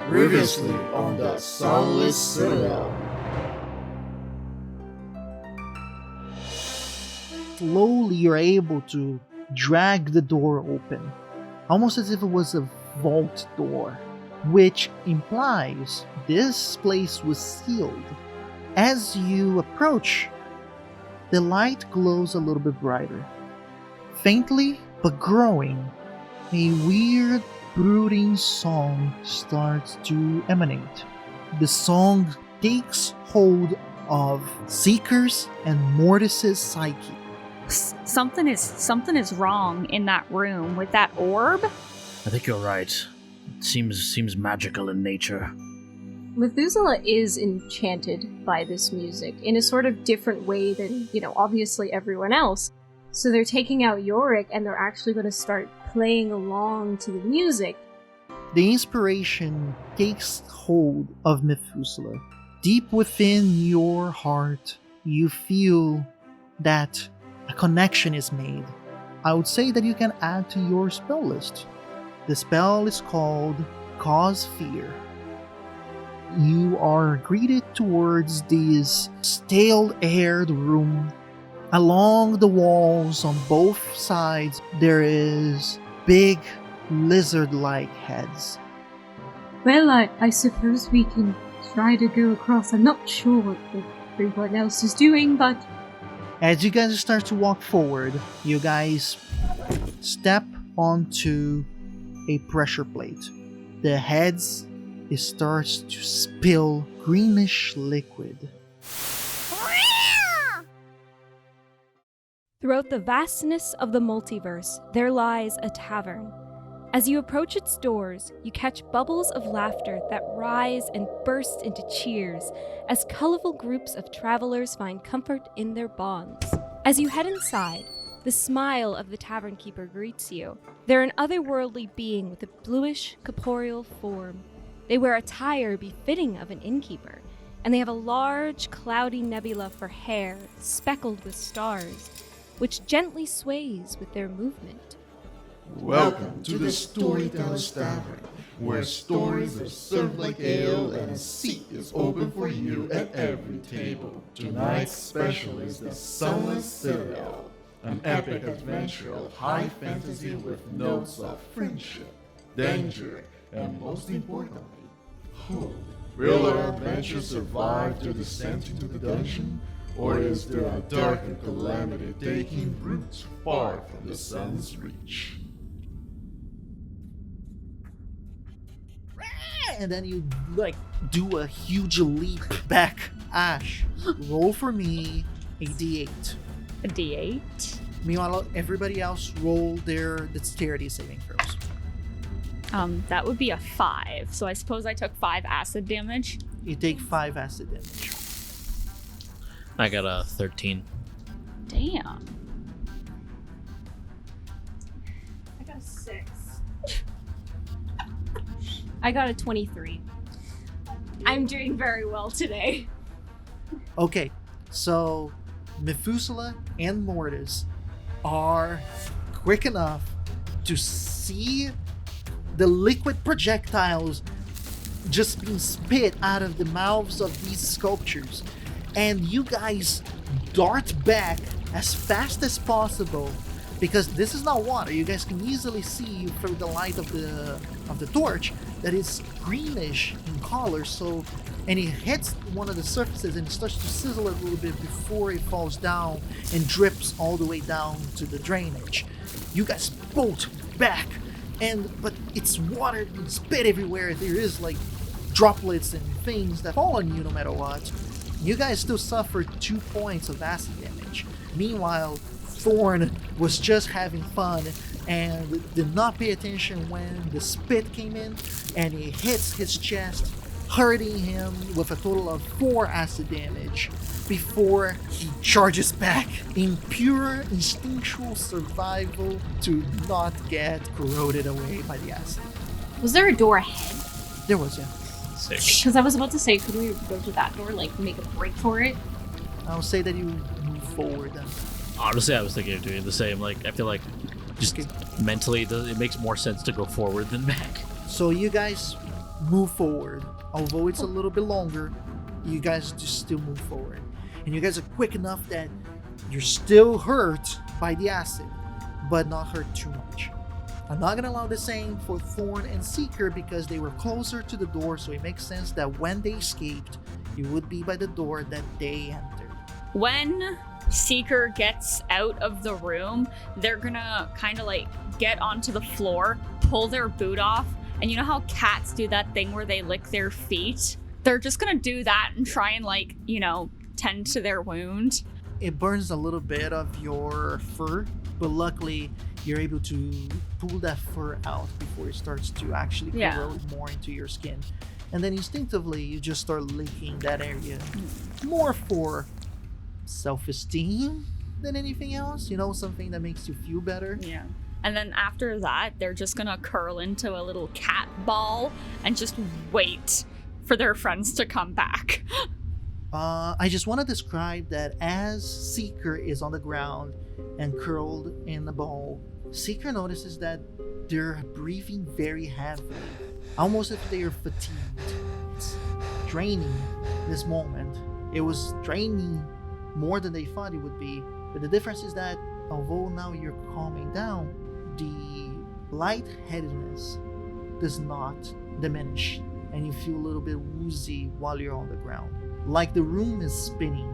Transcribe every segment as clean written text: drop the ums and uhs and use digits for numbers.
Previously on the Sunless Citadel. Slowly you're able to drag the door open, almost as if it was a vault door, which implies this place was sealed. As you approach, the light glows a little bit brighter. Faintly, but growing, a weird, brooding song starts to emanate. The song takes hold of Seeker's and Mortis's psyche. Something is wrong in that room with that orb. I think you're right. It seems magical in nature. Methuselah is enchanted by this music in a sort of different way than, obviously everyone else. So they're taking out Yorick and they're actually going to start playing along to the music. The inspiration takes hold of Methuselah. Deep within your heart, you feel that a connection is made. I would say that you can add to your spell list. The spell is called Cause Fear. You are greeted towards this stale-aired room. Along the walls on both sides, there is big lizard-like heads. Well, I suppose we can try to go across. I'm not sure what everyone else is doing, but... As you guys start to walk forward, you guys step onto a pressure plate. The heads, it starts to spill greenish liquid. Throughout the vastness of the multiverse, there lies a tavern. As you approach its doors, you catch bubbles of laughter that rise and burst into cheers as colorful groups of travelers find comfort in their bonds. As you head inside, the smile of the tavern keeper greets you. They're an otherworldly being with a bluish, corporeal form. They wear attire befitting of an innkeeper, and they have a large, cloudy nebula for hair speckled with stars, which gently sways with their movement. Welcome to the Storyteller's Tavern, where stories are served like ale and a seat is open for you at every table. Tonight's special is the Sunless Citadel, an epic adventure of high fantasy with notes of friendship, danger, and most importantly, hope. Will our adventure survive to descent into the dungeon? Or is there a darker calamity taking root far from the sun's reach? And then you do a huge leap back. Ash, roll for me a d8. A D8. Meanwhile, everybody else roll their dexterity saving throws. That would be a 5. So I suppose I took 5 acid damage. You take 5 acid damage. I got a 13. Damn. I got a 6. I got a 23. I'm doing very well today. Okay, so Methuselah and Mortis are quick enough to see the liquid projectiles just being spit out of the mouths of these sculptures, and you guys dart back as fast as possible because this is not water. You guys can easily see through the light of the torch that it's greenish in color. So, and it hits one of the surfaces and it starts to sizzle a little bit before it falls down and drips all the way down to the drainage. You guys bolt back, but it's water being spit everywhere. There is droplets and things that fall on you no matter what. You guys still suffer 2 points of acid damage. Meanwhile, Thorn was just having fun and did not pay attention when the spit came in and it hits his chest, hurting him with a total of 4 acid damage before he charges back in pure instinctual survival to not get corroded away by the acid. Was there a door ahead? There was, yeah. Because I was about to say, could we go to that door, make a break for it? I'll say that you move forward then. Honestly, I was thinking of doing the same. I feel like just mentally, it makes more sense to go forward than back. So you guys move forward. Although it's a little bit longer, you guys just still move forward. And you guys are quick enough that you're still hurt by the acid, but not hurt too much. I'm not gonna allow the same for Thorn and Seeker because they were closer to the door, so it makes sense that when they escaped, you would be by the door that they entered. When Seeker gets out of the room, they're gonna kind of like get onto the floor, pull their boot off, and you know how cats do that thing where they lick their feet? They're just gonna do that and try and like, tend to their wound. It burns a little bit of your fur, but luckily you're able to pull that fur out before it starts to actually corrode more into your skin. And then instinctively you just start licking that area, more for self-esteem than anything else, something that makes you feel better. Yeah. And then after that, they're just gonna curl into a little cat ball and just wait for their friends to come back. I just want to describe that as Seeker is on the ground and curled in the ball, Seeker notices that they're breathing very heavily, almost as if they are fatigued. It's draining this moment. It was draining more than they thought it would be, but the difference is that although now you're calming down, the lightheadedness does not diminish, and you feel a little bit woozy while you're on the ground, like the room is spinning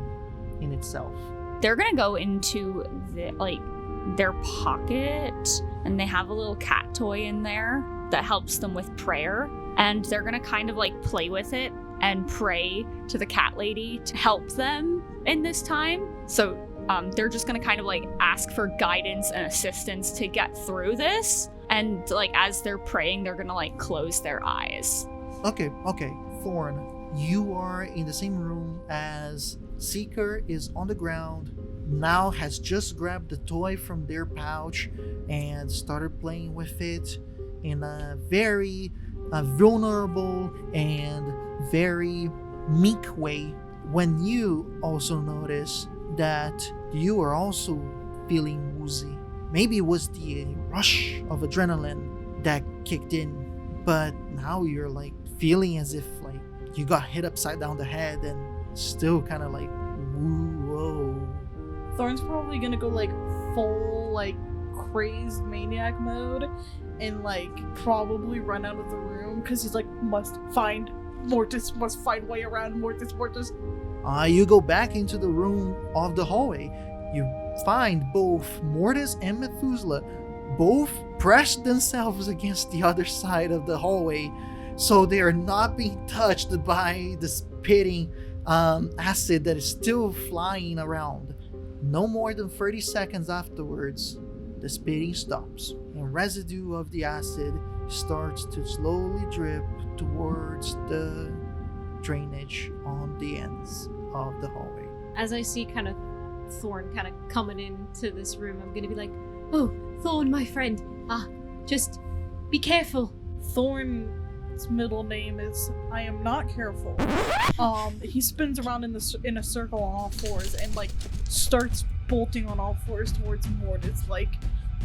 in itself. They're gonna go into their pocket, and they have a little cat toy in there that helps them with prayer, and they're gonna kind of like play with it and pray to the cat lady to help them in this time. So they're just gonna kind of like ask for guidance and assistance to get through this, and like as they're praying, they're gonna like close their eyes. Okay, Thorn, you are in the same room as Seeker is on the ground, now has just grabbed the toy from their pouch and started playing with it in a very vulnerable and very meek way, when you also notice that you are also feeling woozy. Maybe it was the rush of adrenaline that kicked in, but now you're like feeling as if like you got hit upside down the head and still kind of like whoa. Thorn's probably gonna go like full like crazed maniac mode and like probably run out of the room because he's like must find way around Mortis. You go back into the room of the hallway. You find both Mortis and Methuselah both pressed themselves against the other side of the hallway, so they are not being touched by the spitting acid that is still flying around. No more than 30 seconds afterwards, the spitting stops, and residue of the acid starts to slowly drip towards the drainage on the ends of the hallway. As I see kind of Thorn kind of coming into this room, I'm gonna be like, "Oh, Thorn, my friend, just be careful." Thorn's middle name is I am not careful. He spins around in a circle on all fours and like starts bolting on all fours towards Mortis like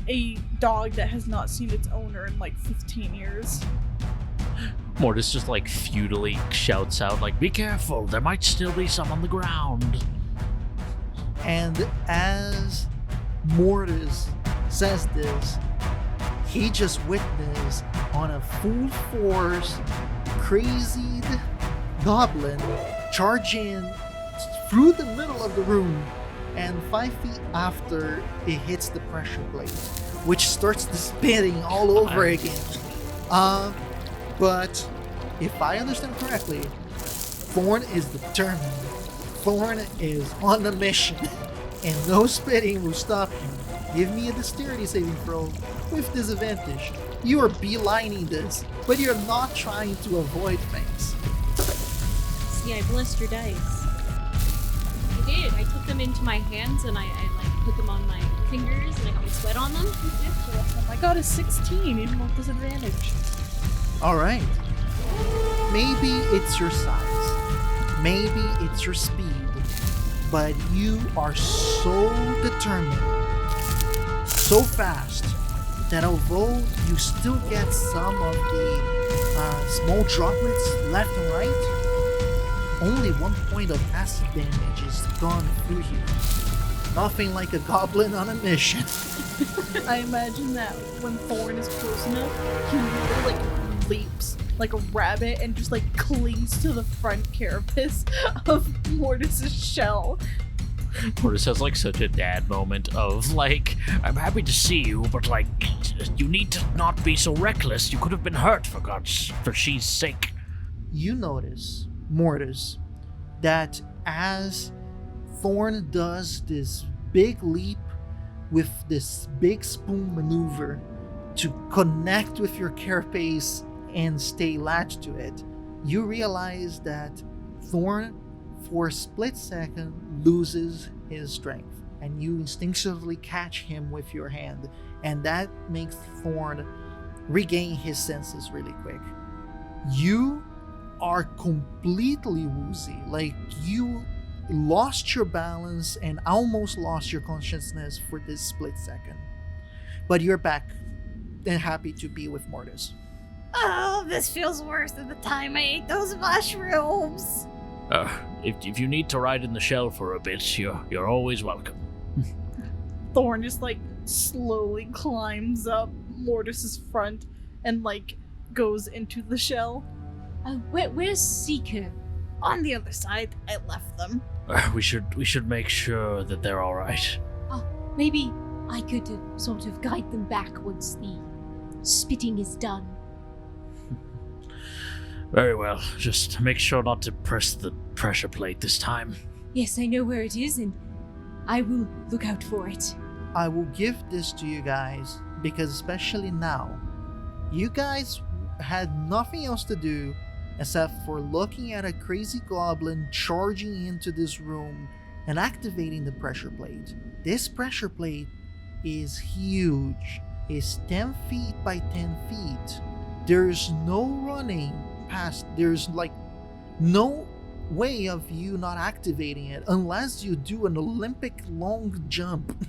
a dog that has not seen its owner in like 15 years. Mortis just like futilely shouts out like, "Be careful, there might still be some on the ground." And as Mortis says this, he just witnessed on a full force, crazied goblin charge in through the middle of the room, and 5 feet after it hits the pressure plate, which starts the spitting all over again. But if I understand correctly, Thorn is determined. Thorn is on the mission, and no spitting will stop him. Give me a dexterity saving throw with disadvantage. You are beelining this, but you're not trying to avoid things. See, I blessed your dice. I did. I took them into my hands and I like put them on my fingers and I got my sweat on them. I got a 16 even with disadvantage. Alright. Maybe it's your size. Maybe it's your speed. But you are so determined, so fast, that although you still get some of the small droplets left and right. Only 1 point of acid damage is gone through you. Nothing like a goblin on a mission. I imagine that when Thorn is close enough, he literally like leaps like a rabbit and just like clings to the front carapace of Mortis's shell. Mortis has like such a dad moment of like, I'm happy to see you, but like, you need to not be so reckless. You could have been hurt for she's sake. You notice, Mortis, that as Thorn does this big leap with this big spoon maneuver to connect with your carapace and stay latched to it, you realize that Thorn, for a split second, loses his strength, and you instinctively catch him with your hand, and that makes Thorn regain his senses really quick. You are completely woozy, like you lost your balance and almost lost your consciousness for this split second, but you're back and happy to be with Mortis. Oh, this feels worse than the time I ate those mushrooms. If you need to ride in the shell for a bit, you're always welcome. Thorn just like slowly climbs up Mortis's front and like goes into the shell. Where's Seeker? On the other side. I left them. We should make sure that they're all right. Maybe I could sort of guide them back once the spitting is done. Very well. Just make sure not to press the pressure plate this time. Yes, I know where it is, and I will look out for it. I will give this to you guys because, especially now, you guys had nothing else to do except for looking at a crazy goblin charging into this room and activating the pressure plate. This pressure plate is huge. It's 10 feet by 10 feet. There's no running past. There's like no way of you not activating it unless you do an Olympic long jump.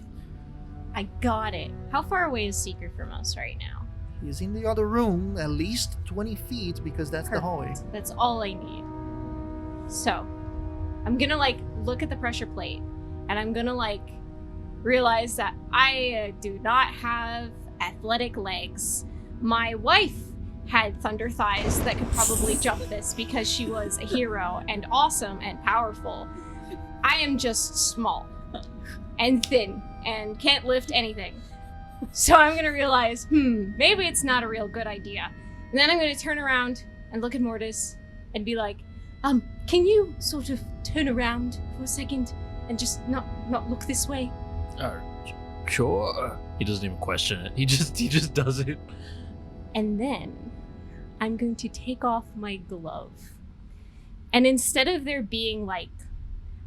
I got it. How far away is Seeker from us right now? He's in the other room, at least 20 feet, because that's the hallway. That's all I need. So, I'm gonna like look at the pressure plate, and I'm gonna like realize that I do not have athletic legs. My wife had thunder thighs that could probably jump this because she was a hero and awesome and powerful. I am just small and thin and can't lift anything. So I'm gonna realize, maybe it's not a real good idea. And then I'm gonna turn around and look at Mortis and be like, can you sort of turn around for a second and just not look this way? Sure. He doesn't even question it. He just does it. And then I'm going to take off my glove. And instead of there being like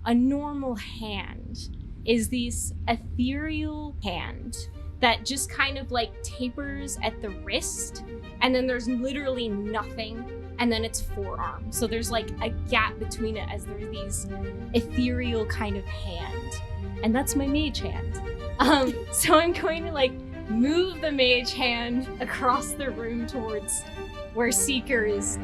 a normal hand, is this ethereal hand that just kind of like tapers at the wrist, and then there's literally nothing, and then it's forearm. So there's like a gap between it as there's these ethereal kind of hand. And that's my mage hand. So I'm going to like move the mage hand across the room towards where Seeker is,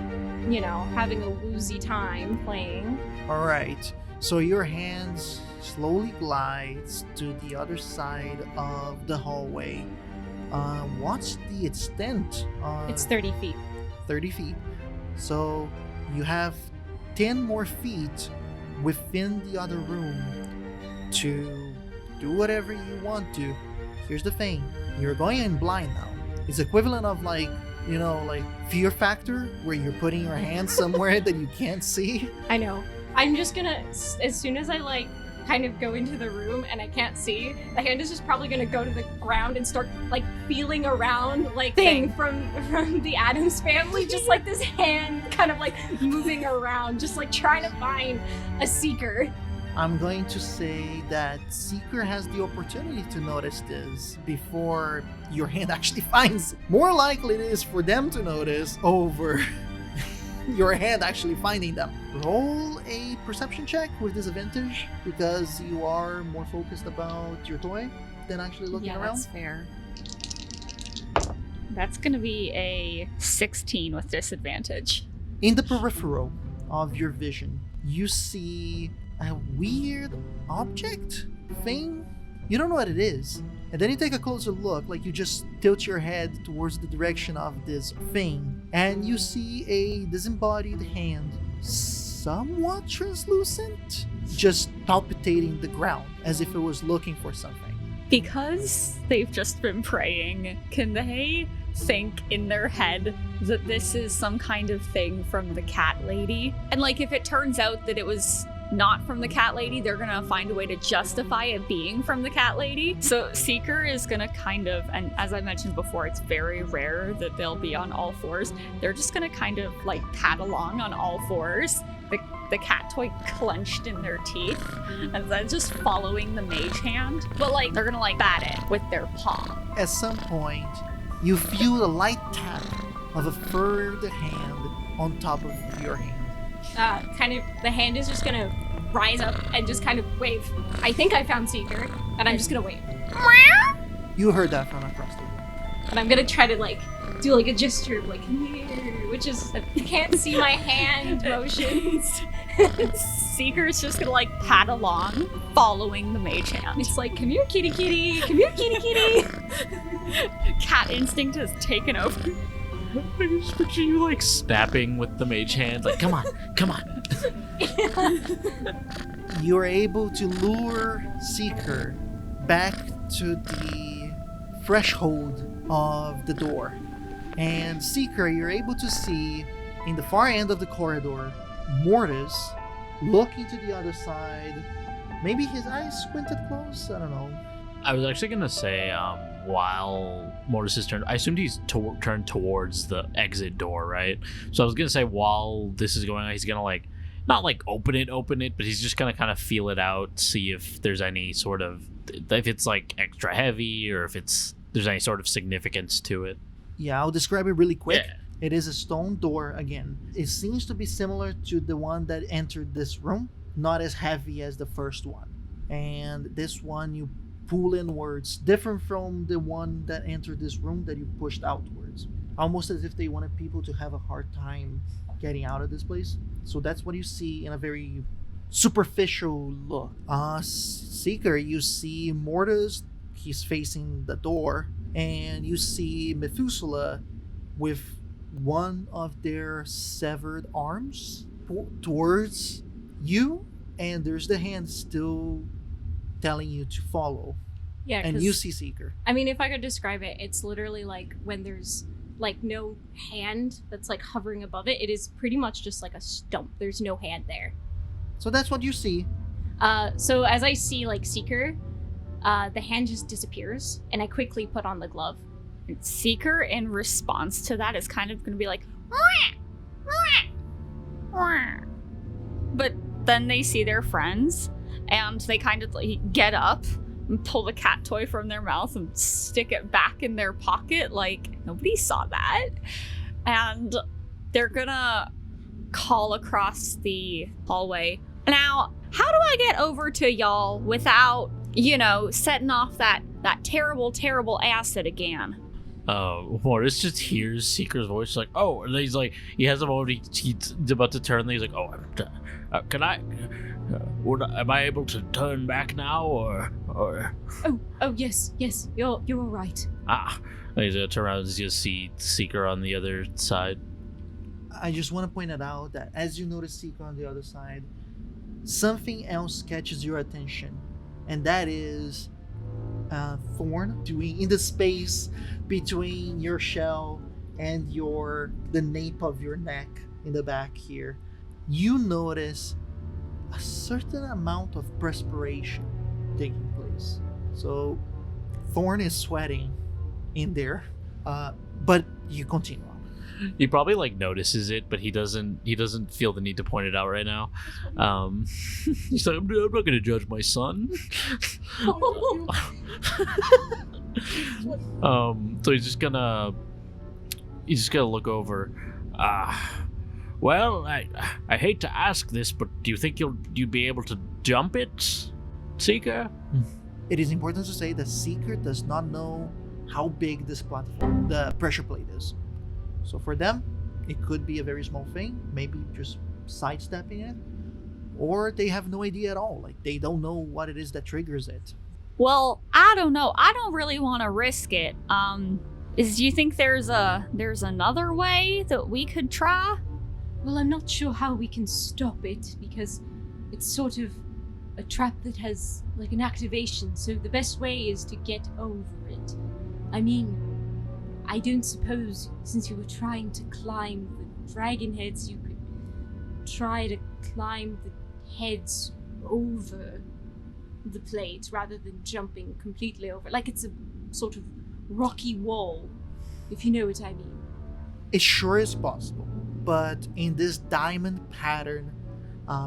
having a woozy time playing. All right. So your hands slowly glides to the other side of the hallway. What's the extent? It's 30 feet. 30 feet. So you have 10 more feet within the other room to do whatever you want to. Here's the thing. You're going in blind now. It's equivalent of like Fear Factor, where you're putting your hand somewhere that you can't see. I know. I'm just gonna, as soon as I like kind of go into the room and I can't see, the hand is just probably gonna go to the ground and start like feeling around like thing from the Addams Family, just like this hand kind of like moving around, just like trying to find a Seeker. I'm going to say that Seeker has the opportunity to notice this before your hand actually finds it. More likely it is for them to notice over your hand actually finding them. Roll a perception check with disadvantage because you are more focused about your toy than actually looking around. That's fair. That's gonna be a 16 with disadvantage. In the peripheral of your vision, you see a weird object thing. You don't know what it is. And then you take a closer look, like you just tilt your head towards the direction of this thing, and you see a disembodied hand, somewhat translucent, just palpitating the ground as if it was looking for something. Because they've just been praying, can they think in their head that this is some kind of thing from the cat lady? And like, if it turns out that it was not from the cat lady, they're gonna find a way to justify it being from the cat lady. So Seeker is gonna kind of, and as I mentioned before, it's very rare that they'll be on all fours. They're just gonna kind of like pat along on all fours, the cat toy clenched in their teeth, and then just following the mage hand. But like, they're gonna like bat it with their paw. At some point, you feel a light tap of a furred hand on top of your hand. The hand is just gonna rise up and just kind of wave. I think I found Seeker, and I'm just gonna wave. You heard that from across the room. And I'm gonna try to like do like a gesture of like, which is, you can't see my hand motions. Seeker's just gonna like pat along, following the mage hand. It's like, come here, kitty kitty, come here, kitty kitty. Cat instinct has taken over. I just picture you like snapping with the mage hand, like, come on, come on. You're able to lure Seeker back to the threshold of the door. And Seeker, you're able to see in the far end of the corridor, Mortis looking to the other side. Maybe his eyes squinted close? I don't know. I was actually gonna say, while Mortis is turned, I assumed he's turned towards the exit door, right? So I was gonna say, while this is going on, he's gonna like, not like open it, but he's just gonna kind of feel it out, see if there's any sort of, if it's like extra heavy or if there's any sort of significance to it. Yeah, I'll describe it really quick. Yeah. It is a stone door again. It seems to be similar to the one that entered this room, not as heavy as the first one. And this one you pull inwards, different from the one that entered this room that you pushed outwards. Almost as if they wanted people to have a hard time getting out of this place. So that's what you see in a very superficial look. Seeker, you see Mortis, he's facing the door, and you see Methuselah with one of their severed arms towards you, and there's the hand still telling you to follow. Yeah, and you see Seeker. I mean, if I could describe it, it's literally like when there's like no hand that's like hovering above it. It is pretty much just like a stump. There's no hand there. So that's what you see. So as I see like Seeker, the hand just disappears, and I quickly put on the glove. And Seeker, in response to that, is kind of going to be like, but then they see their friends, and they kind of like get up and pull the cat toy from their mouth and stick it back in their pocket like nobody saw that. And they're gonna call across the hallway. Now, how do I get over to y'all without, setting off that terrible, terrible acid again? Mortis just hears Seeker's voice, like, oh, and he's like, he has a moment, he's about to turn, and he's like, oh, can I, am I able to turn back now, or? Oh, yes, you're all right. And he's gonna turn around and he's gonna see Seeker on the other side. I just want to point it out that as you notice Seeker on the other side, something else catches your attention, and that is Thorn doing in the space between your shell and the nape of your neck in the back here. You notice a certain amount of perspiration taking place. So Thorn is sweating in there, but you continue on. He probably like notices it, but he doesn't feel the need to point it out right now. He's like, I'm not gonna judge my son. So he's just gonna look over. Well, I hate to ask this, but do you think you'd be able to jump it, Seeker? It is important to say that Seeker does not know how big this platform, the pressure plate is. So for them, it could be a very small thing, maybe just sidestepping it, or they have no idea at all. Like they don't know what it is that triggers it. Well, I don't know. I don't really want to risk it. Do you think there's another way that we could try? Well, I'm not sure how we can stop it because it's sort of a trap that has like an activation, so the best way is to get over it. I mean, I don't suppose since you were trying to climb the dragon heads, you could try to climb the heads over the plate rather than jumping completely over. Like it's a sort of rocky wall, if you know what I mean. It sure is possible, but in this diamond pattern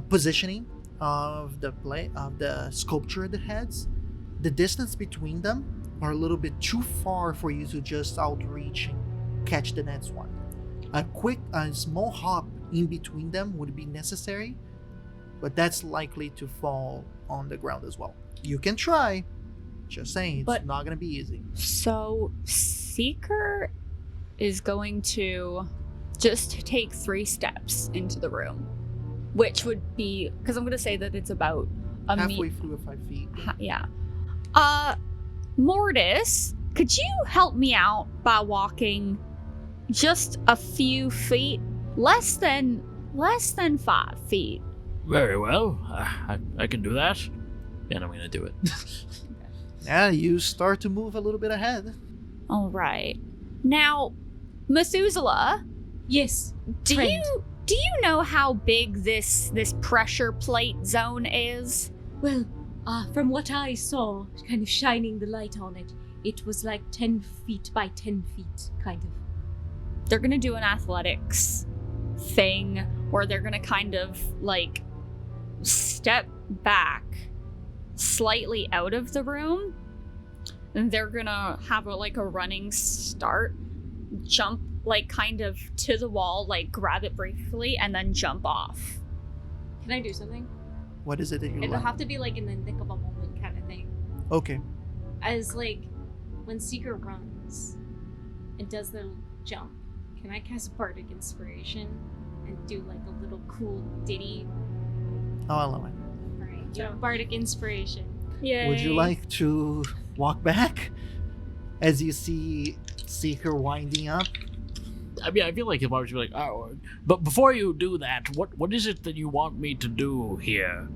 positioning of the sculpture of the heads, the distance between them are a little bit too far for you to just outreach and catch the next one. A small hop in between them would be necessary, but that's likely to fall on the ground as well. You can try, just saying, it's not going to be easy. So Seeker is going to just take 3 steps into the room, which would be, because I'm going to say that it's about a halfway through 5 feet. Yeah. Mortis, could you help me out by walking just a few feet, less than 5 feet? Very well. I can do that. And I'm going to do it. Yeah, you start to move a little bit ahead. All right. Now, Methuselah, Yes. do friend. you know how big this pressure plate zone is? Well, from what I saw, kind of shining the light on it, it was like 10 feet by 10 feet, kind of. They're going to do an athletics thing where they're going to kind of like step back slightly out of the room, and they're going to have a running start, jump like kind of to the wall, like grab it briefly and then jump off. Can I do something? What is it that you It'll like? have to be like in the nick of a moment kind of thing. Okay. As like when Seeker runs and does the jump, can I cast Bardic Inspiration and do like a little cool ditty? I'll allow it. Alright, do Bardic Inspiration. Yay. Would you like to walk back as you see Seeker winding up? I mean, I feel like if I was to be like, oh, but before you do that, what is it that you want me to do here?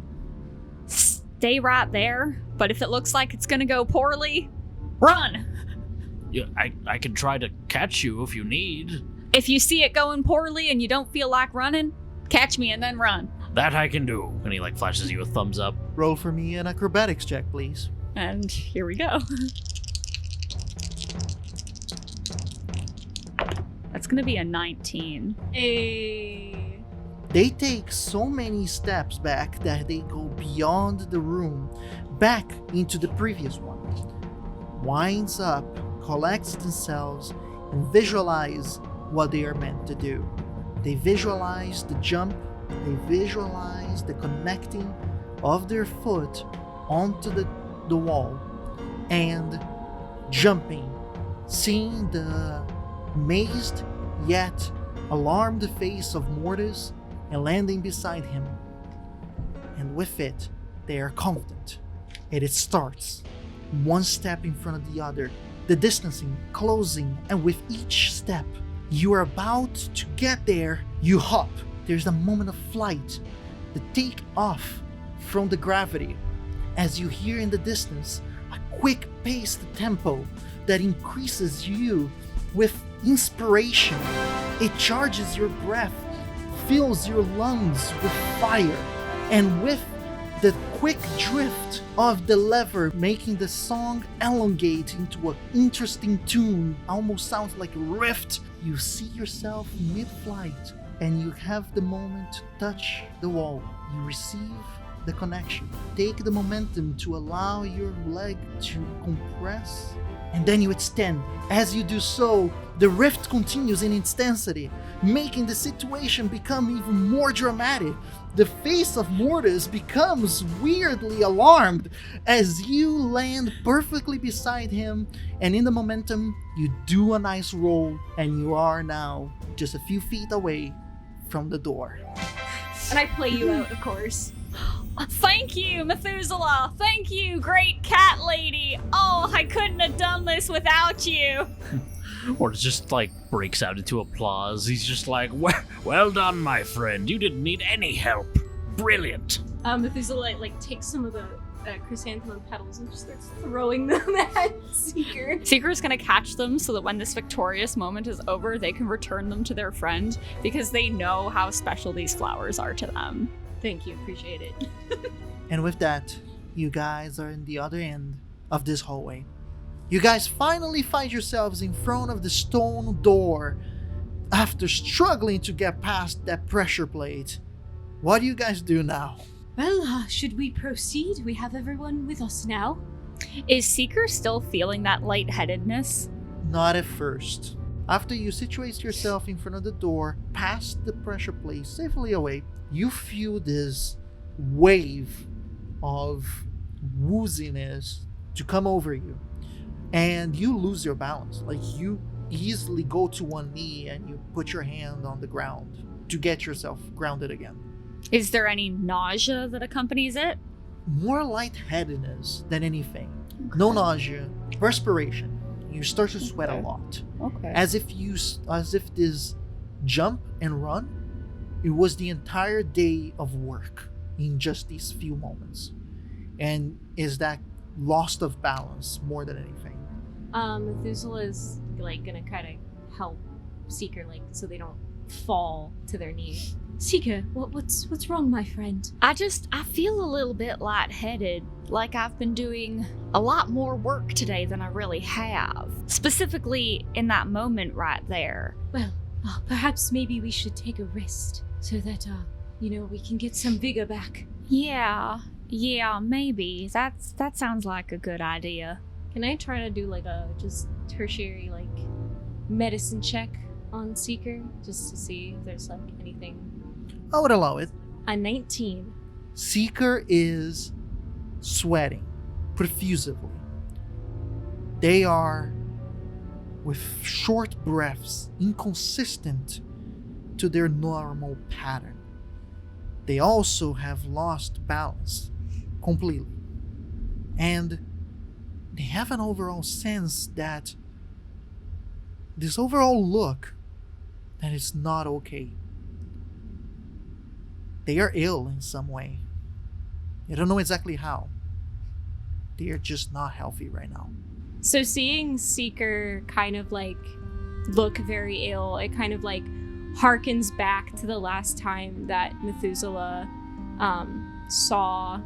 Stay right there, but if it looks like it's gonna go poorly, run! Yeah, I can try to catch you if you need. If you see it going poorly and you don't feel like running, catch me and then run. That I can do. And he like flashes you a thumbs up. Roll for me an acrobatics check, please. And here we go. That's gonna be a 19. They take so many steps back that they go beyond the room, back into the previous one. Winds up, collects themselves, and visualize what they are meant to do. They visualize the jump, they visualize the connecting of their foot onto the wall, and jumping, seeing the amazed yet alarmed face of Mortis and landing beside him. And with it, they are confident. And it starts, one step in front of the other, the distancing, closing, and with each step, you are about to get there, you hop. There's a moment of flight, the take off from the gravity, as you hear in the distance a quick paced tempo that increases you with inspiration. It charges your breath, fills your lungs with fire, and with the quick drift of the lever making the song elongate into an interesting tune, almost sounds like a rift, you see yourself mid-flight and you have the moment to touch the wall. You receive the connection. Take the momentum to allow your leg to compress, and then you extend. As you do so, the rift continues in intensity, making the situation become even more dramatic. The face of Mortis becomes weirdly alarmed as you land perfectly beside him, and in the momentum, you do a nice roll, and you are now just a few feet away from the door. And I play you out, of course. Thank you, Methuselah. Thank you, great cat lady. Oh, I couldn't have done this without you. Or it just like breaks out into applause. He's just like, well done, my friend. You didn't need any help. Brilliant. Methuselah like takes some of the chrysanthemum petals and just starts throwing them at Seeker. Seeker's gonna catch them so that when this victorious moment is over, they can return them to their friend because they know how special these flowers are to them. Thank you, appreciate it. And with that, you guys are in the other end of this hallway. You guys finally find yourselves in front of the stone door after struggling to get past that pressure plate. What do you guys do now? Well, should we proceed? We have everyone with us now. Is Seeker still feeling that lightheadedness? Not at first. After you situate yourself in front of the door, past the pressure plate, safely away, you feel this wave of wooziness to come over you. And you lose your balance. Like, you easily go to one knee and you put your hand on the ground to get yourself grounded again. Is there any nausea that accompanies it? More lightheadedness than anything. No nausea, perspiration. You start to sweat a lot. Okay. As if this jump and run, it was the entire day of work in just these few moments. And is that loss of balance more than anything? Methuselah is like gonna kind of help Seeker, like so they don't fall to their knees. Seeker, what's wrong, my friend? I feel a little bit lightheaded, like I've been doing a lot more work today than I really have. Specifically in that moment right there. Well, perhaps maybe we should take a rest so that, we can get some vigor back. Yeah, maybe. That sounds like a good idea. Can I try to do like a just tertiary like medicine check on Seeker just to see if there's like anything? I would allow it. A 19. Seeker is sweating profusely. They are with short breaths, inconsistent to their normal pattern. They also have lost balance completely. And they have an overall sense that this overall look that is not okay. They are ill in some way. I don't know exactly how. They are just not healthy right now. So seeing Seeker kind of like look very ill, it kind of like harkens back to the last time that Methuselah saw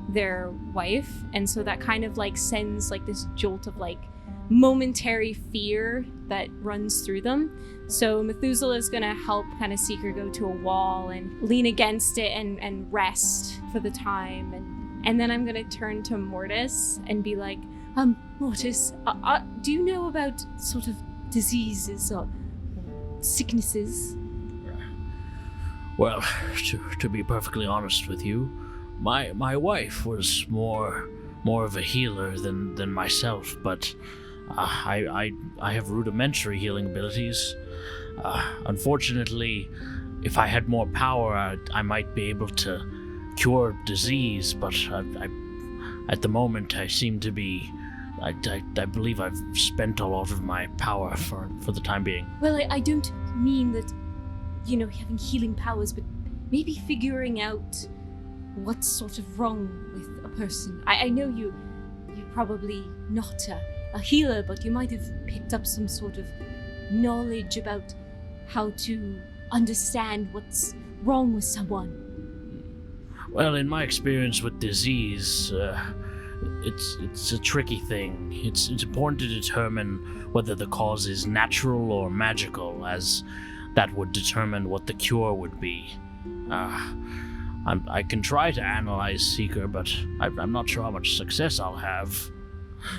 their wife, and so that kind of like sends like this jolt of like momentary fear that runs through them. So Methuselah is gonna help kind of Seeker go to a wall and lean against it and rest for the time, and then I'm gonna turn to Mortis and be like, Mortis, do you know about sort of diseases or sicknesses? Well, to be perfectly honest with you, my wife was more of a healer than myself, but I have rudimentary healing abilities. Unfortunately, if I had more power, I might be able to cure disease, but at the moment I seem to be... I believe I've spent a lot of my power for the time being. Well, I don't mean that, having healing powers, but maybe figuring out what's sort of wrong with a person. I know you're probably not a healer, but you might have picked up some sort of knowledge about how to understand what's wrong with someone. Well, in my experience with disease, it's a tricky thing. It's important to determine whether the cause is natural or magical, as that would determine what the cure would be. I can try to analyze Seeker, but I'm not sure how much success I'll have.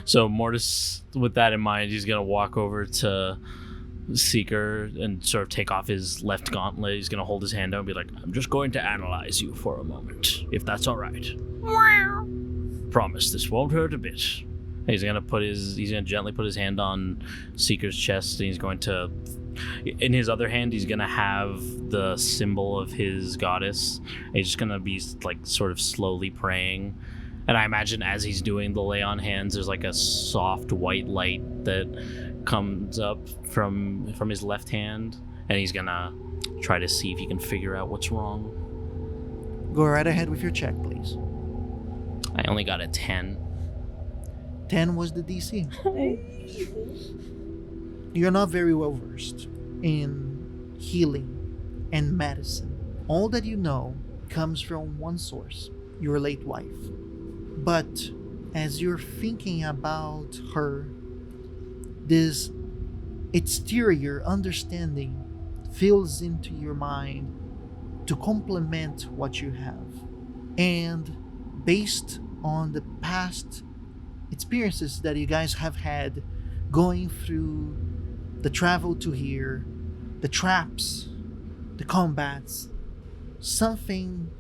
So Mortis, with that in mind, he's gonna walk over to Seeker and sort of take off his left gauntlet. He's gonna hold his hand out and be like, I'm just going to analyze you for a moment, if that's all right. Promise this won't hurt a bit. He's gonna gently put his hand on Seeker's chest, and he's going to, in his other hand, he's gonna have the symbol of his goddess. He's just gonna be like sort of slowly praying. And I imagine as he's doing the lay on hands, there's like a soft white light that comes up from his left hand, and he's gonna try to see if he can figure out what's wrong. Go right ahead with your check, please. I only got a 10. 10 was the DC. You're not very well versed in healing and medicine. All that you know comes from one source, your late wife. But as you're thinking about her, this exterior understanding fills into your mind to complement what you have. And based on the past experiences that you guys have had going through the travel to here, the traps, the combats, something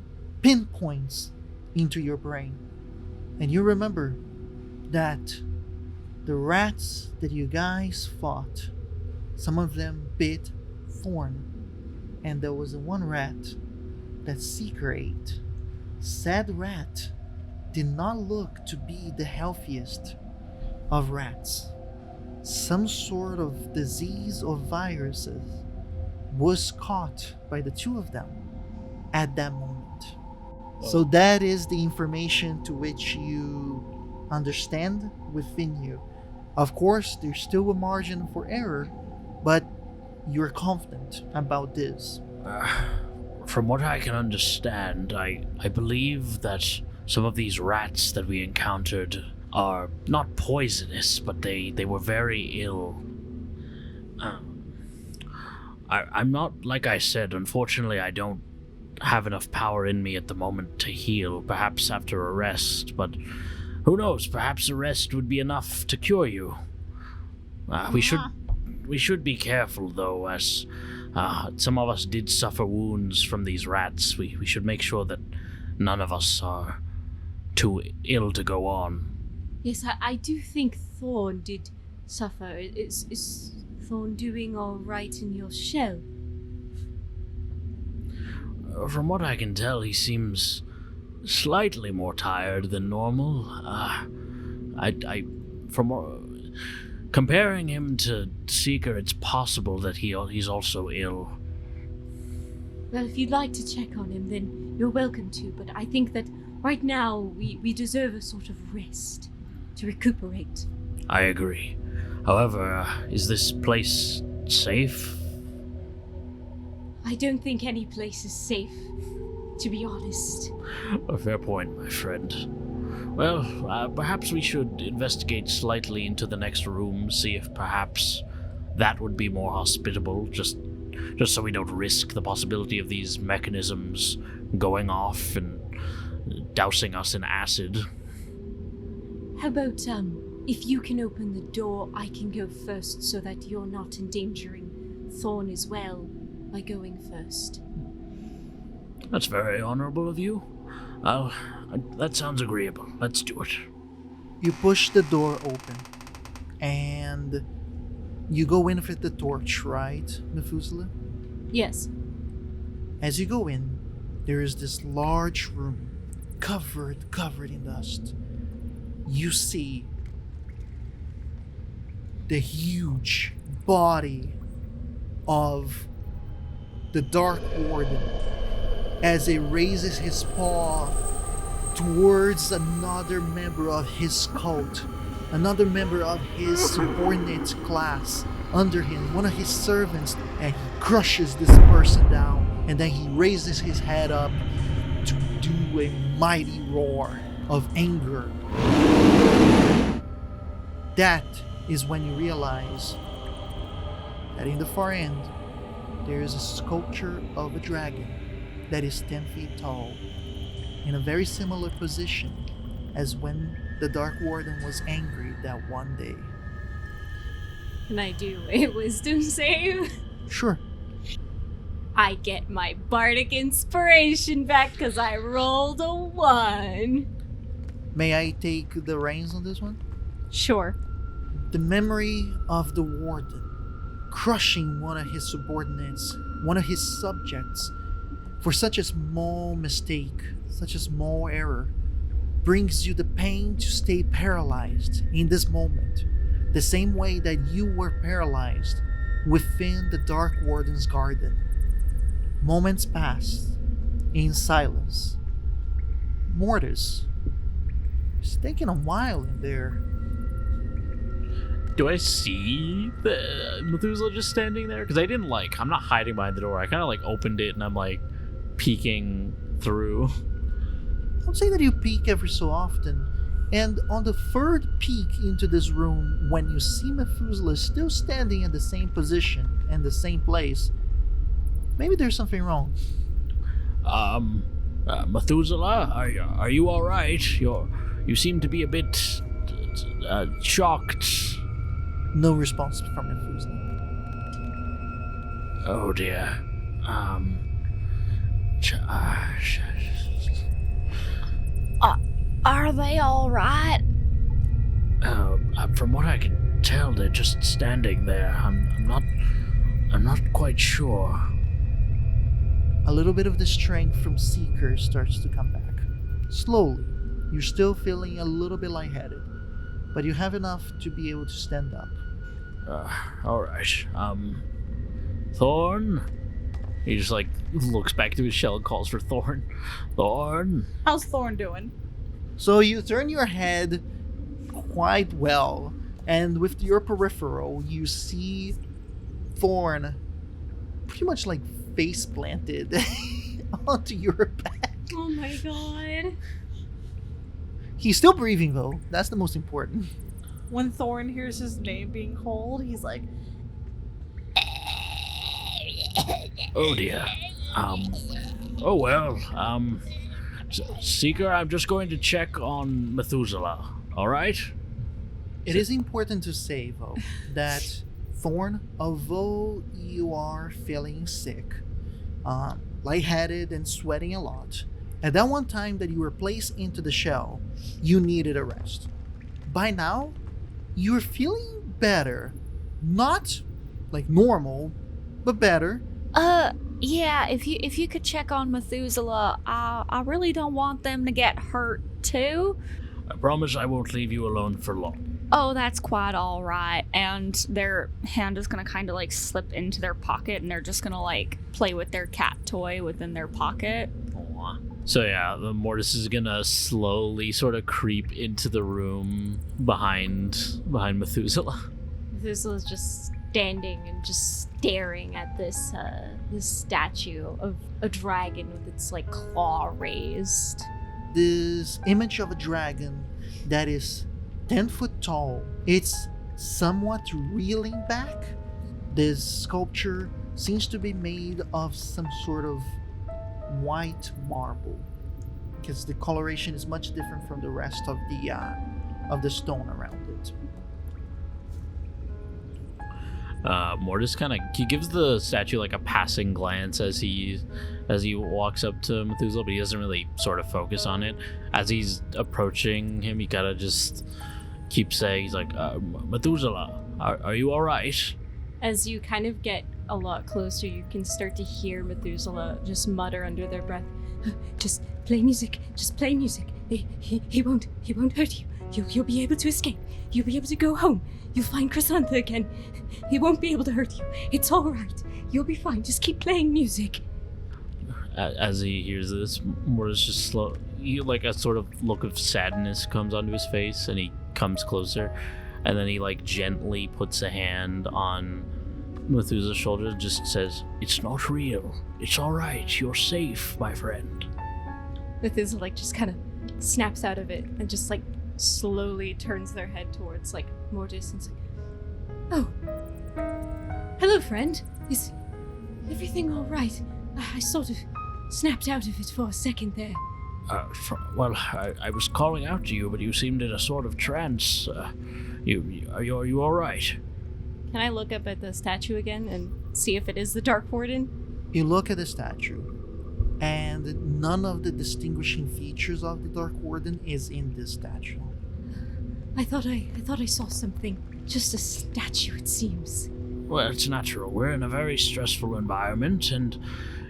pinpoints into your brain. And you remember that the rats that you guys fought, some of them bit Thorn. And there was one rat that Seeker ate. Said rat did not look to be the healthiest of rats. Some sort of disease or viruses was caught by the two of them at that moment. So that is the information to which you understand within you. Of course, there's still a margin for error, but you're confident about this. From what I can understand, I believe that some of these rats that we encountered are not poisonous, but they were very ill. I'm not, like I said, unfortunately I don't have enough power in me at the moment to heal, perhaps after a rest, but who knows, perhaps a rest would be enough to cure you. We should be careful though, as some of us did suffer wounds from these rats. We should make sure that none of us are too ill to go on. Yes, I do think Thorn did suffer. Is Thorn doing all right in your shell? From what I can tell, he seems slightly more tired than normal. Comparing him to Seeker, it's possible that he's also ill. Well, if you'd like to check on him, then you're welcome to, but I think that right now we deserve a sort of rest to recuperate. I agree. However, is this place safe? I don't think any place is safe, to be honest. A fair point, my friend. Well, perhaps we should investigate slightly into the next room, see if perhaps that would be more hospitable, just so we don't risk the possibility of these mechanisms going off and dousing us in acid. How about, if you can open the door, I can go first so that you're not endangering Thorn as well by going first. That's very honorable of you. That sounds agreeable. Let's do it. You push the door open, and you go in with the torch, right, Methuselah? Yes. As you go in, there is this large room, covered in dust. You see the huge body of the Dark Warden as it raises his paw towards another member of his cult, another member of his subordinate class under him, one of his servants, and he crushes this person down, and then he raises his head up to do a mighty roar of anger. That is when you realize that in the far end there is a sculpture of a dragon that is 10 feet tall, in a very similar position as when the Dark Warden was angry that one day. Can I do a wisdom save? Sure. I get my bardic inspiration back because I rolled a 1. May I take the reins on this one? Sure. The memory of the Warden crushing one of his subordinates, one of his subjects, for such a small mistake, such a small error, brings you the pain to stay paralyzed in this moment, the same way that you were paralyzed within the Dark Warden's garden. Moments pass in silence. Mortis, it's taking a while in there. Do I see the Methuselah just standing there? Because I'm not hiding behind the door. I kind of opened it and I'm peeking through. I would say that you peek every so often, and on the third peek into this room, when you see Methuselah still standing in the same position and the same place, maybe there's something wrong. Methuselah, are you all right? You seem to be a bit shocked. No response from Methuselah. Oh dear. Are they all right? From what I can tell, they're just standing there. I'm not quite sure. A little bit of the strength from Seeker starts to come back. Slowly. You're still feeling a little bit lightheaded, but you have enough to be able to stand up. Alright. Thorn? He just looks back to his shell and calls for Thorn. Thorn? How's Thorn doing? So you turn your head quite well, and with your peripheral, you see Thorn pretty much face planted onto your back. Oh my god. He's still breathing though. That's the most important. When Thorn hears his name being called, he's like, Oh dear. Oh well. Seeker, I'm just going to check on Methuselah. All right? It is important to say though that Thorn, although you are feeling sick, lightheaded and sweating a lot, at that one time that you were placed into the shell, you needed a rest. By now, you're feeling better. Not normal, but better. Yeah, if you could check on Methuselah, I really don't want them to get hurt too. I promise I won't leave you alone for long. Oh, that's quite all right. And their hand is gonna kind of slip into their pocket, and they're just gonna play with their cat toy within their pocket. Aww. So yeah, the Mortis is gonna slowly sort of creep into the room behind Methuselah. Methuselah's just standing and just staring at this statue of a dragon with its claw raised. This image of a dragon that is 10 foot tall. It's somewhat reeling back. This sculpture seems to be made of some sort of white marble, because the coloration is much different from the rest of the stone around it. Mortis he gives the statue a passing glance as he walks up to Methuselah, but he doesn't really sort of focus on it. As he's approaching him, he kind of just keeps saying, he's Methuselah, are you all right? As you kind of get a lot closer, you can start to hear Methuselah just mutter under their breath, "Just play music. Just play music. He won't hurt you. You'll be able to escape. You'll be able to go home. You'll find Chrysantha again. He won't be able to hurt you. It's all right. You'll be fine. Just keep playing music." As he hears this, Mortis just slow. A sort of look of sadness comes onto his face, and he comes closer, and then he gently puts a hand on Methuselah's shoulder and just says, "It's not real. It's all right. You're safe, my friend." Methuselah just kind of snaps out of it and just slowly turns their head towards Mortis and's "Oh, hello, friend. Is everything all right? I sort of snapped out of it for a second there. I was calling out to you, but you seemed in a sort of trance. Are you all right? Can I look up at the statue again and see if it is the Dark Warden? You look at the statue, and none of the distinguishing features of the Dark Warden is in this statue. I thought I saw something. Just a statue, it seems. Well, it's natural. We're in a very stressful environment, and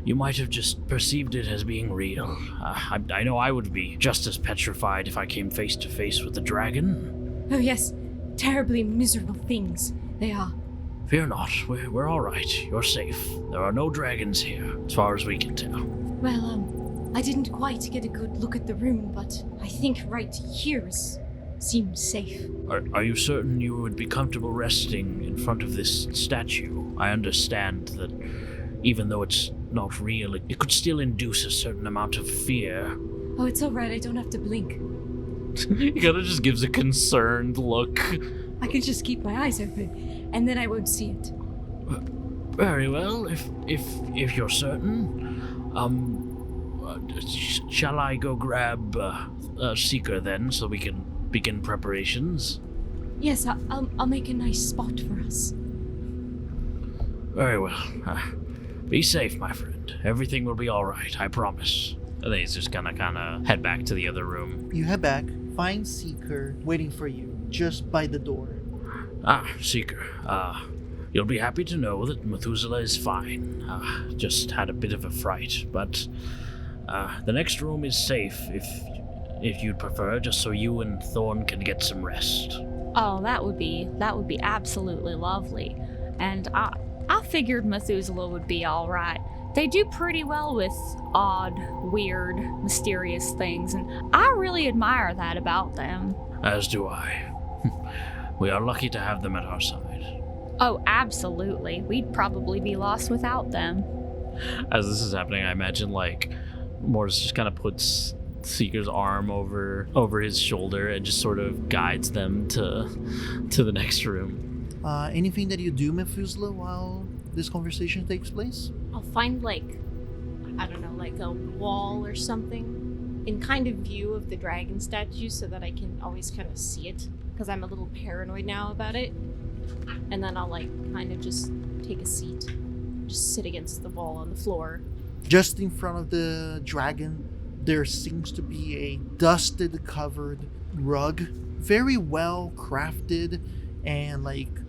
you might have just perceived it as being real. I know I would be just as petrified if I came face to face with the dragon. Oh yes, terribly miserable things they are. Fear not, we're all right. You're safe. There are no dragons here, as far as we can tell. Well, I didn't quite get a good look at the room, but I think right here seems safe. Are you certain you would be comfortable resting in front of this statue? I understand that even though it's not real, it could still induce a certain amount of fear. Oh, it's alright, I don't have to blink. He kind of just gives a concerned look. I can just keep my eyes open, and then I won't see it. Very well, if you're certain. Shall I go grab a seeker then, so we can begin preparations? Yes, I'll make a nice spot for us. Very well. Be safe, my friend. Everything will be all right, I promise. And then he's just gonna kind of head back to the other room. You head back, find Seeker waiting for you, just by the door. Seeker. You'll be happy to know that Methuselah is fine. Just had a bit of a fright, but the next room is safe if you'd prefer, just so you and Thorn can get some rest. Oh, that would be absolutely lovely. And I figured Methuselah would be all right. They do pretty well with odd, weird, mysterious things, and I really admire that about them. As do I. We are lucky to have them at our side. Oh, absolutely. We'd probably be lost without them. As this is happening, I imagine, like, Mortis just kind of puts Seeker's arm over his shoulder and just sort of guides them to the next room. Anything that you do, Methuselah, while this conversation takes place? I'll find, like a wall or something in kind of view of the dragon statue so that I can always kind of see it, because I'm a little paranoid now about it. And then I'll, kind of just take a seat, just sit against the wall on the floor. Just in front of the dragon, there seems to be a dusted covered rug, very well crafted and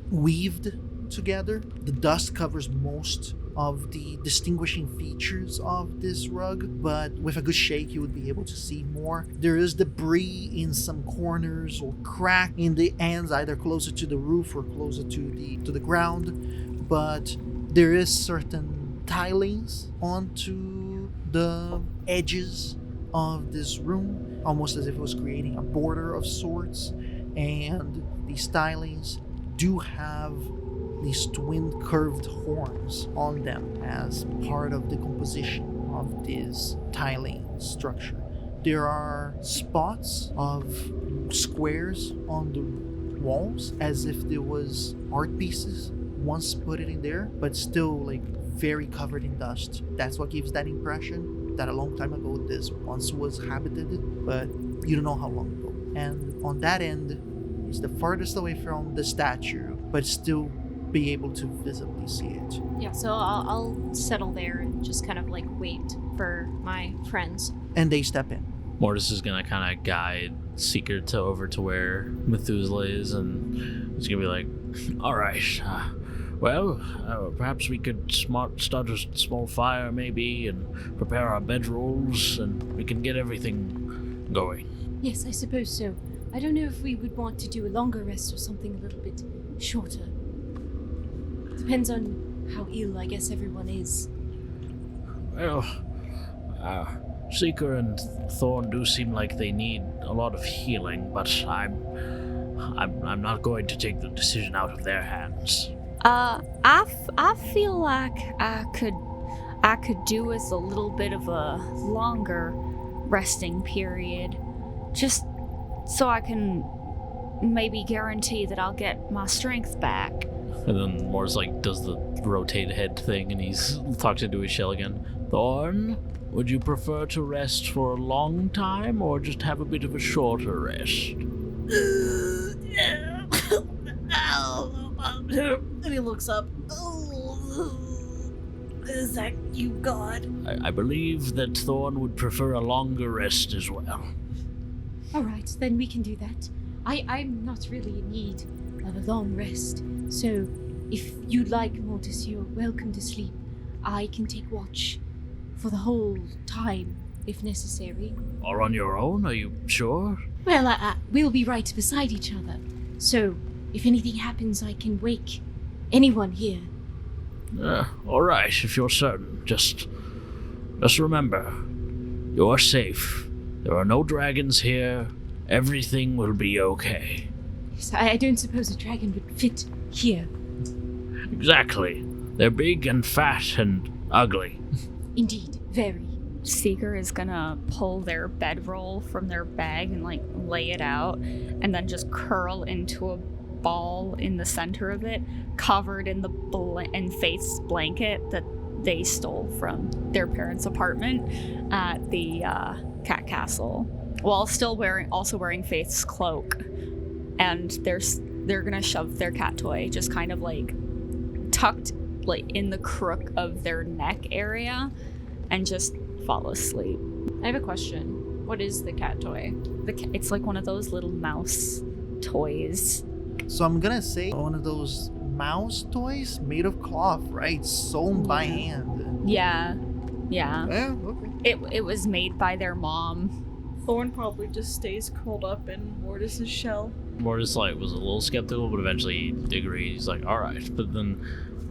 weaved together. The dust covers most of the distinguishing features of this rug, but with a good shake you would be able to see more. There is debris in some corners or crack in the ends, either closer to the roof or closer to the ground, but there is certain tilings onto the edges of this room, almost as if it was creating a border of sorts, and these tilings do have these twin curved horns on them as part of the composition of this tiling structure. There are spots of squares on the walls as if there was art pieces once put it in there, but still very covered in dust. That's what gives that impression that a long time ago this once was habited, but you don't know how long ago. And on that end is the farthest away from the statue, but still be able to visibly see it. Yeah, so I'll settle there and just kind of wait for my friends. And they step in. Mortis is gonna kind of guide Seeker over to where Methuselah is, and he's gonna be like, all right, perhaps we could start a small fire maybe and prepare our bedrolls, and we can get everything going. Yes, I suppose so. I don't know if we would want to do a longer rest or something a little bit shorter. Depends on how ill, I guess, everyone is. Well, Seeker and Thorn do seem like they need a lot of healing, but I'm not going to take the decision out of their hands. I feel like I could do with a little bit of a longer resting period, just so I can maybe guarantee that I'll get my strength back. And then Mortis does the rotate head thing, and he's talking to his shell again. Thorn, Would you prefer to rest for a long time or just have a bit of a shorter rest? And he looks up. Is that you, God? I believe that Thorn would prefer a longer rest as well. Alright, then we can do that. I'm not really in need of a long rest, so if you'd like, Mortis, you're welcome to sleep. I can take watch for the whole time, if necessary. Or on your own, are you sure? Well, we'll be right beside each other, so if anything happens, I can wake anyone here. Alright, if you're certain. Just remember, you're safe. There are no dragons here. Everything will be okay. Yes, I don't suppose a dragon would fit here. Exactly. They're big and fat and ugly. Indeed, very. Seeker is gonna pull their bedroll from their bag and like lay it out, and then just curl into a ball in the center of it, covered in in Faith's blanket that they stole from their parents' apartment at the Cat Castle, while still also wearing Faith's cloak. And they're gonna shove their cat toy just kind of like tucked like in the crook of their neck area, and just fall asleep. I have a question. What is the cat toy? It's like one of those little mouse toys. So I'm gonna say one of those mouse toys made of cloth, right? Sewn by hand. Yeah. Yeah, okay. It was made by their mom. Thorn probably just stays curled up in Mortis's shell. Mortis was a little skeptical, but eventually he agreed. He's like, alright. But then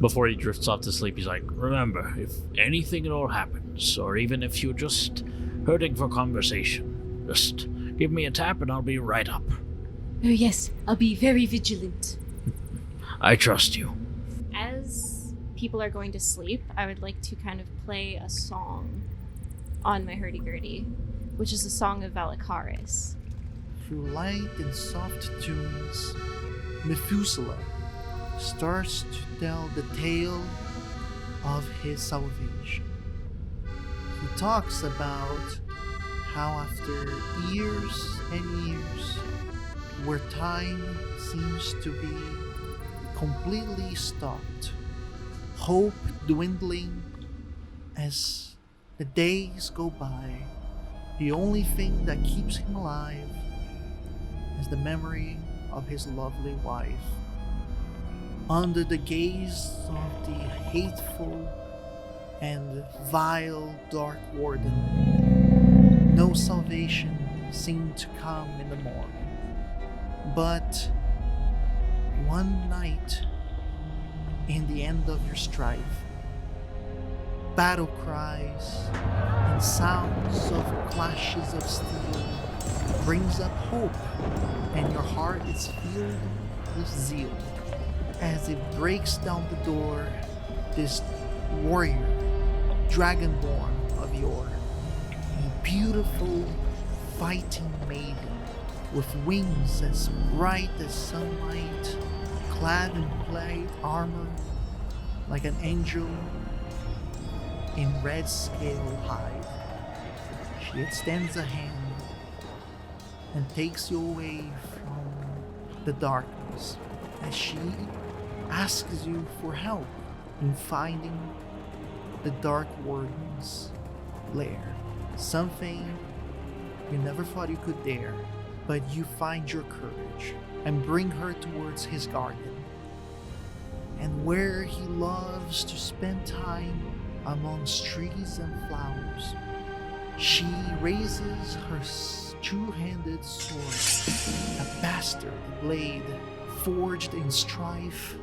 before he drifts off to sleep, he's like, remember, if anything at all happens, or even if you're just hurting for conversation, just give me a tap and I'll be right up. Oh yes, I'll be very vigilant. I trust you. As people are going to sleep, I would like to kind of play a song on my hurdy-gurdy, which is a song of Valakaris. Through light and soft tunes, Methuselah starts to tell the tale of his salvation. He talks about how after years and years, where time seems to be completely stopped, hope dwindling as the days go by, the only thing that keeps him alive is the memory of his lovely wife. Under the gaze of the hateful and vile Dark Warden, no salvation seemed to come in the morning. But one night, in the end of your strife, battle cries and sounds of clashes of steel brings up hope, and your heart is filled with zeal as it breaks down the door. This warrior, dragonborn of yore, a beautiful fighting maiden with wings as bright as sunlight, clad in plate armor like an angel in red scale hide. She extends a hand and takes you away from the darkness as she asks you for help in finding the Dark Warden's lair. Something you never thought you could dare, but you find your courage and bring her towards his garden, and where he loves to spend time amongst trees and flowers, she raises her two-handed sword, a bastard blade forged in strife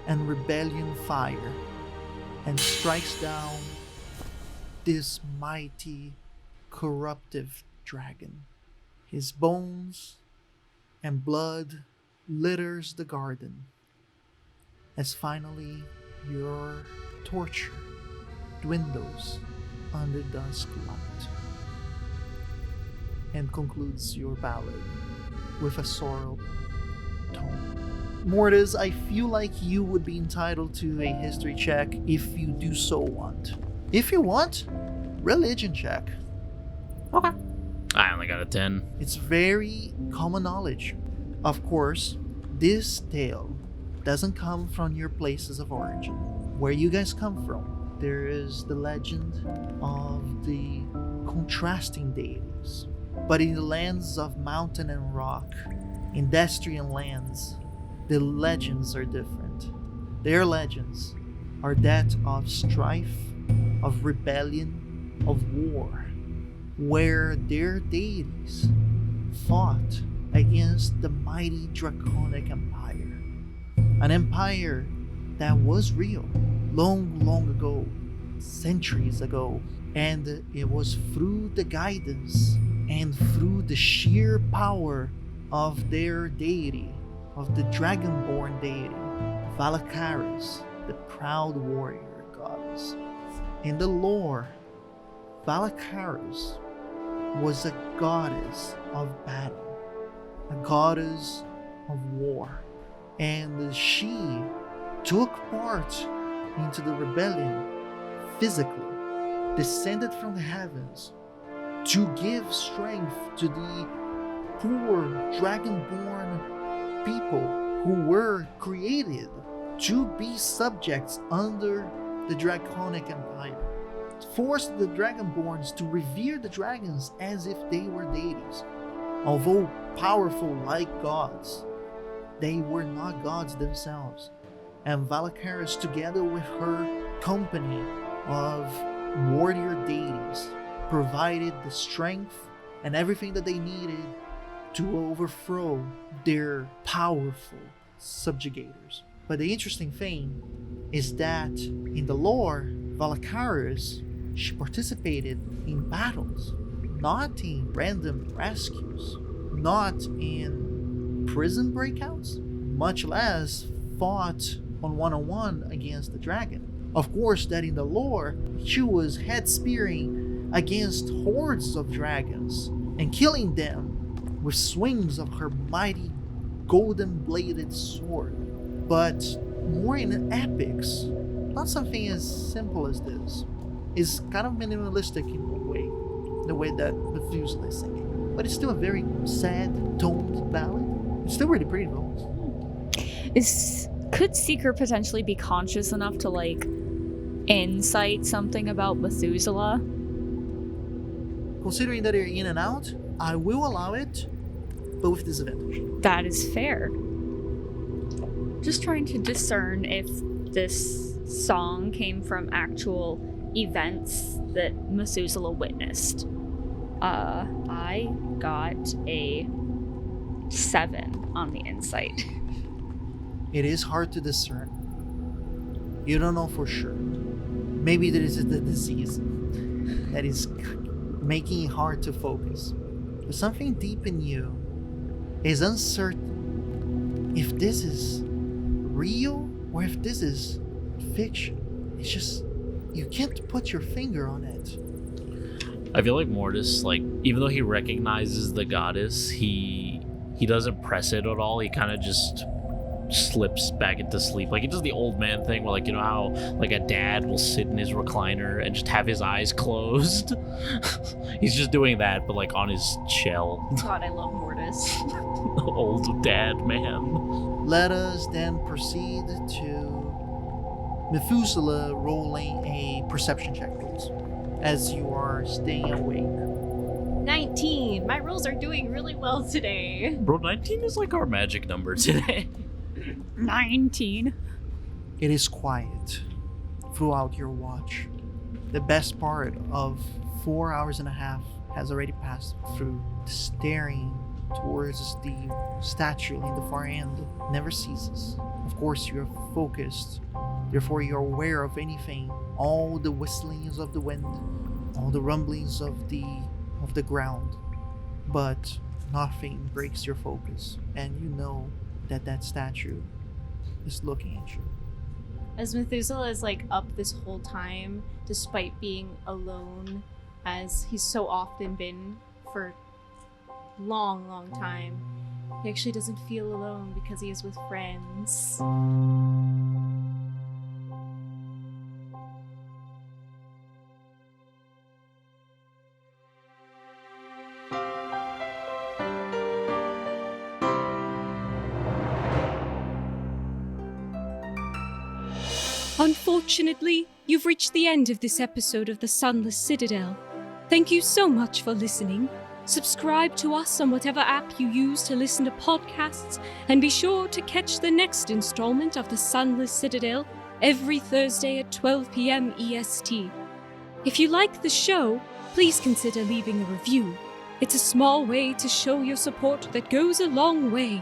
and rebellion fire, and strikes down this mighty, corruptive dragon. His bones and blood litters the garden, as finally your torture dwindles under dusk light, and concludes your ballad with a sorrow tone. Mortis, I feel like you would be entitled to a history check if you do so want. If you want, religion check. I only got a 10. It's very common knowledge. Of course, this tale doesn't come from your places of origin. Where you guys come from, there is the legend of the contrasting deities. But in the lands of mountain and rock, in Destrian lands, the legends are different. Their legends are that of strife, of rebellion, of war, where their deities fought against the mighty Draconic Empire. An empire that was real long, long ago, centuries ago, and it was through the guidance and through the sheer power of their deity, of the dragonborn deity, Valakaris, the proud warrior goddess. In the lore, Valakaris was a goddess of battle, a goddess of war, and she took part into the rebellion physically, descended from the heavens to give strength to the poor dragonborn people who were created to be subjects under the Draconic Empire. Forced the dragonborns to revere the dragons as if they were deities. Although powerful like gods, they were not gods themselves. And Valakaris, together with her company of warrior deities, provided the strength and everything that they needed to overthrow their powerful subjugators. But the interesting thing is that in the lore, Valakaris, she participated in battles, not in random rescues, not in prison breakouts, much less fought on one-on-one against the dragon. Of course, that in the lore, she was head spearing against hordes of dragons and killing them with swings of her mighty golden-bladed sword. But more in epics, not something as simple as this. It's kind of minimalistic in a way, the way that Methuselah is singing. But it's still a very sad, toned ballad. It's still really pretty though. Could Seeker potentially be conscious enough to insight something about Methuselah? Considering that you're in and out, I will allow it, but with disadvantage. That is fair. Just trying to discern if this song came from actual events that Methuselah witnessed. I got a 7 on the insight. It is hard to discern. You don't know for sure. Maybe there is the disease that is making it hard to focus. But something deep in you is uncertain if this is real or if this is fiction. It's just, you can't put your finger on it. I feel like Mortis, even though he recognizes the goddess, he doesn't press it at all. He kind of just slips back into sleep. He does the old man thing where, how a dad will sit in his recliner and just have his eyes closed. He's just doing that, but on his shell. God, I love Mortis. Old dad man. Let us then proceed to Methuselah rolling a perception check, please, as you are staying awake. 19. My rolls are doing really well today. Bro, 19 is our magic number today. 19. It is quiet throughout your watch. The best part of 4 hours and a half has already passed through. Staring towards the statue in the far end never ceases. Of course, you're focused, therefore you're aware of anything, all the whistlings of the wind, all the rumblings of the ground, but nothing breaks your focus, and you know that statue is looking at you. As Methuselah is up this whole time, despite being alone, as he's so often been for long, long time, he actually doesn't feel alone because he is with friends. Unfortunately, you've reached the end of this episode of the Sunless Citadel. Thank you so much for listening. Subscribe to us on whatever app you use to listen to podcasts, and be sure to catch the next installment of the Sunless Citadel every Thursday at 12 p.m. EST. If you like the show, please consider leaving a review. It's a small way to show your support that goes a long way.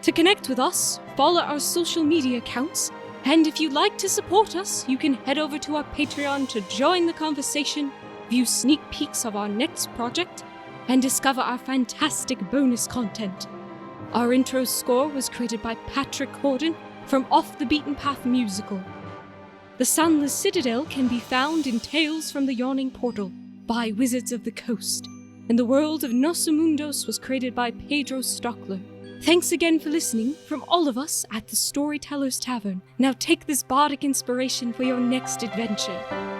To connect with us, follow our social media accounts, and if you'd like to support us, you can head over to our Patreon to join the conversation, view sneak peeks of our next project, and discover our fantastic bonus content. Our intro score was created by Patrick Corden from Off the Beaten Path Musical. The Sunless Citadel can be found in Tales from the Yawning Portal by Wizards of the Coast, and the world of Nosso Mondus was created by Pedro Stockler. Thanks again for listening from all of us at the Storyteller's Tavern. Now take this bardic inspiration for your next adventure.